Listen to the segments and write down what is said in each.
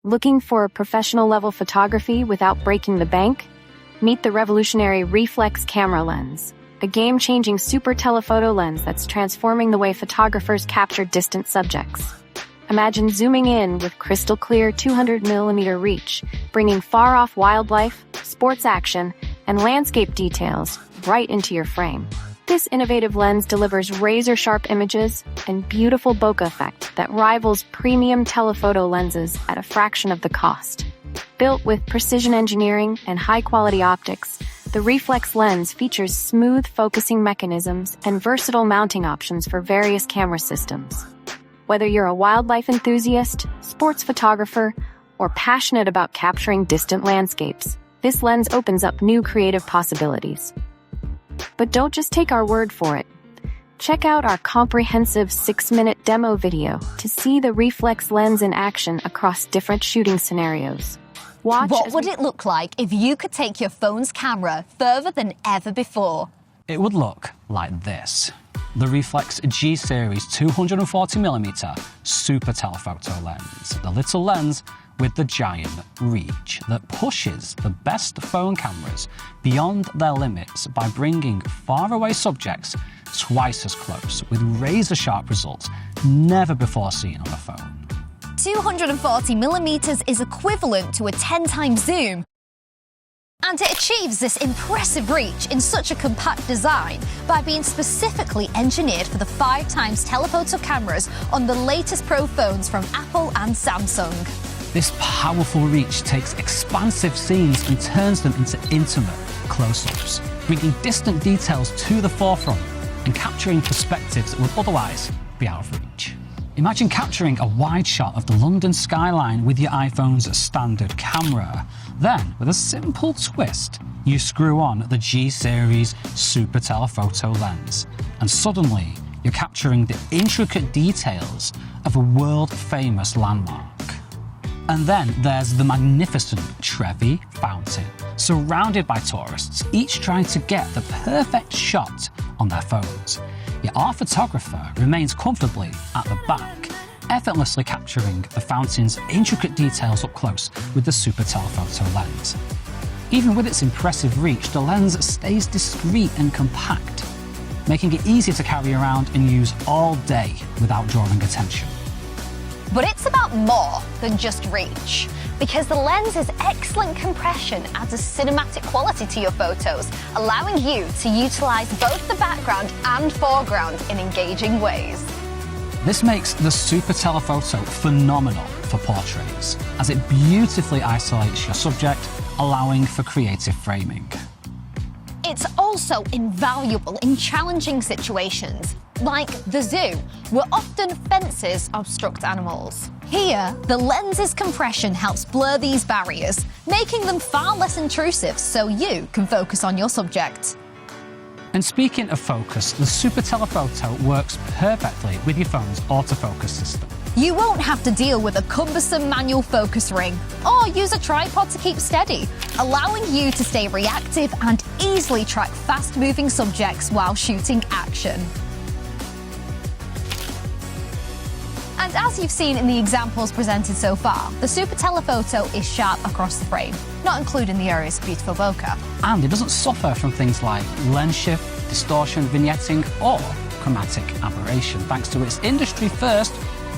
Looking for professional-level photography without breaking the bank? Meet the revolutionary ReeFlex Camera Lens, a game-changing super telephoto lens that's transforming the way photographers capture distant subjects. Imagine zooming in with crystal-clear 200mm reach, bringing far-off wildlife, sports action, and landscape details right into your frame. This innovative lens delivers razor-sharp images and beautiful bokeh effect that rivals premium telephoto lenses at a fraction of the cost. Built with precision engineering and high-quality optics, the ReeFlex lens features smooth focusing mechanisms and versatile mounting options for various camera systems. Whether you're a wildlife enthusiast, sports photographer, or passionate about capturing distant landscapes, this lens opens up new creative possibilities. But don't just take our word for it. Check out our comprehensive 6-minute demo video to see the ReeFlex lens in action across different shooting scenarios. What would it look like if you could take your phone's camera further than ever before? It would look like this. The ReeFlex G-Series 240mm Super Telephoto Lens. The little lens with the giant reach that pushes the best phone cameras beyond their limits by bringing faraway subjects twice as close with razor-sharp results never before seen on a phone. 240mm is equivalent to a 10-times zoom, and it achieves this impressive reach in such a compact design by being specifically engineered for the 5-times telephoto cameras on the latest Pro phones from Apple and Samsung. This powerful reach takes expansive scenes and turns them into intimate close-ups, bringing distant details to the forefront and capturing perspectives that would otherwise be out of reach. Imagine capturing a wide shot of the London skyline with your iPhone's standard camera. Then, with a simple twist, you screw on the G-Series Super Telephoto Lens, and suddenly you're capturing the intricate details of a world-famous landmark. And then there's the magnificent Trevi Fountain, surrounded by tourists, each trying to get the perfect shot on their phones. Yet our photographer remains comfortably at the back, effortlessly capturing the fountain's intricate details up close with the Super Telephoto Lens. Even with its impressive reach, the lens stays discreet and compact, making it easy to carry around and use all day without drawing attention. But it's about more than just reach, because the lens's excellent compression adds a cinematic quality to your photos, allowing you to utilize both the background and foreground in engaging ways. This makes the Super Telephoto phenomenal for portraits, as it beautifully isolates your subject, allowing for creative framing. It's also invaluable in challenging situations, like the zoo, where often fences obstruct animals. Here, the lens's compression helps blur these barriers, making them far less intrusive so you can focus on your subject. And speaking of focus, the Super Telephoto works perfectly with your phone's autofocus system. You won't have to deal with a cumbersome manual focus ring or use a tripod to keep steady, allowing you to stay reactive and easily track fast-moving subjects while shooting action. And as you've seen in the examples presented so far, the Super Telephoto is sharp across the frame, not including the areas of beautiful bokeh. And it doesn't suffer from things like lens shift, distortion, vignetting, or chromatic aberration, thanks to its industry-first,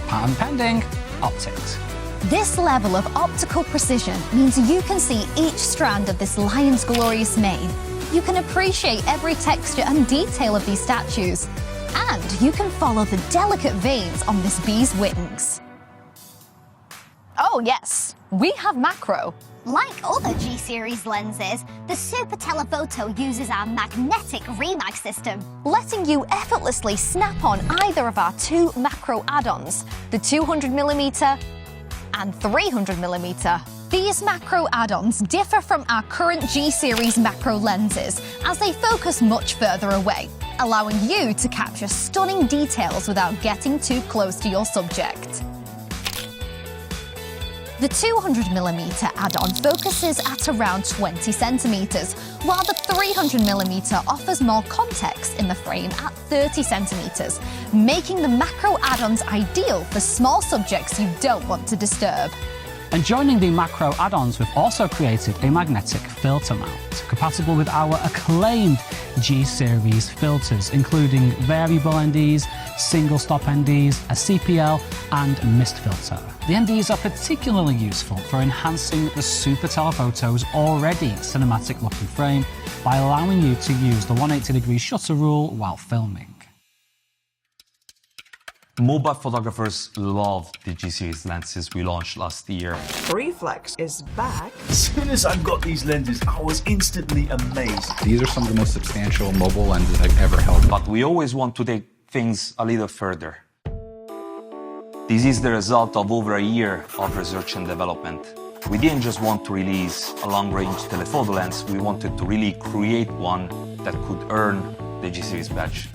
patent-pending optics. This level of optical precision means you can see each strand of this lion's glorious mane. You can appreciate every texture and detail of these statues. And you can follow the delicate veins on this bee's wings. Oh yes, we have macro. Like other G-Series lenses, the Super Telephoto uses our magnetic remag system, letting you effortlessly snap on either of our two macro add-ons, the 200mm and 300mm. These macro add-ons differ from our current G-Series macro lenses as they focus much further away, allowing you to capture stunning details without getting too close to your subject. The 200mm add-on focuses at around 20 centimeters, while the 300mm offers more context in the frame at 30 centimeters, making the macro add-ons ideal for small subjects you don't want to disturb. And joining the macro add-ons, we've also created a magnetic filter mount, compatible with our acclaimed G-series filters, including variable NDs, single-stop NDs, a CPL, and mist filter. The NDs are particularly useful for enhancing the super telephoto's already cinematic-looking frame by allowing you to use the 180-degree shutter rule while filming. Mobile photographers love the G-series lenses we launched last year. ReeFlex is back. As soon as I got these lenses, I was instantly amazed. These are some of the most substantial mobile lenses I've ever held. But we always want to take things a little further. This is the result of over a year of research and development. We didn't just want to release a long-range telephoto lens, we wanted to really create one that could earn the G-series badge.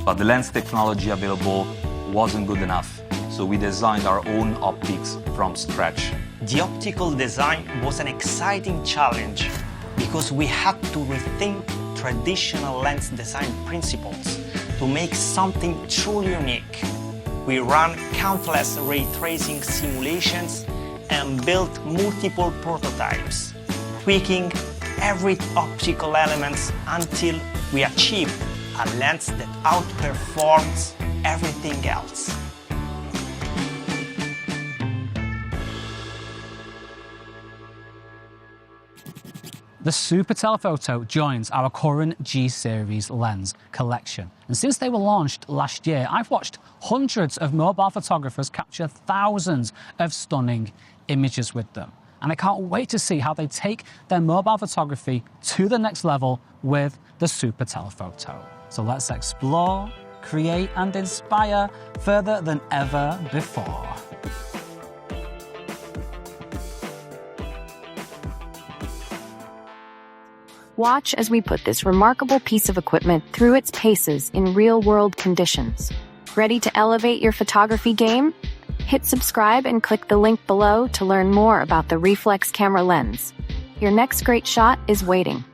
But the lens technology available wasn't good enough, so we designed our own optics from scratch. The optical design was an exciting challenge because we had to rethink traditional lens design principles to make something truly unique. We ran countless ray tracing simulations and built multiple prototypes, tweaking every optical element until we achieved a lens that outperforms everything else. The Super Telephoto joins our current G-series lens collection. And since they were launched last year, I've watched hundreds of mobile photographers capture thousands of stunning images with them. And I can't wait to see how they take their mobile photography to the next level with the Super Telephoto. So let's explore, create, and inspire further than ever before. Watch as we put this remarkable piece of equipment through its paces in real-world conditions. Ready to elevate your photography game? Hit subscribe and click the link below to learn more about the ReeFlex Camera Lens. Your next great shot is waiting.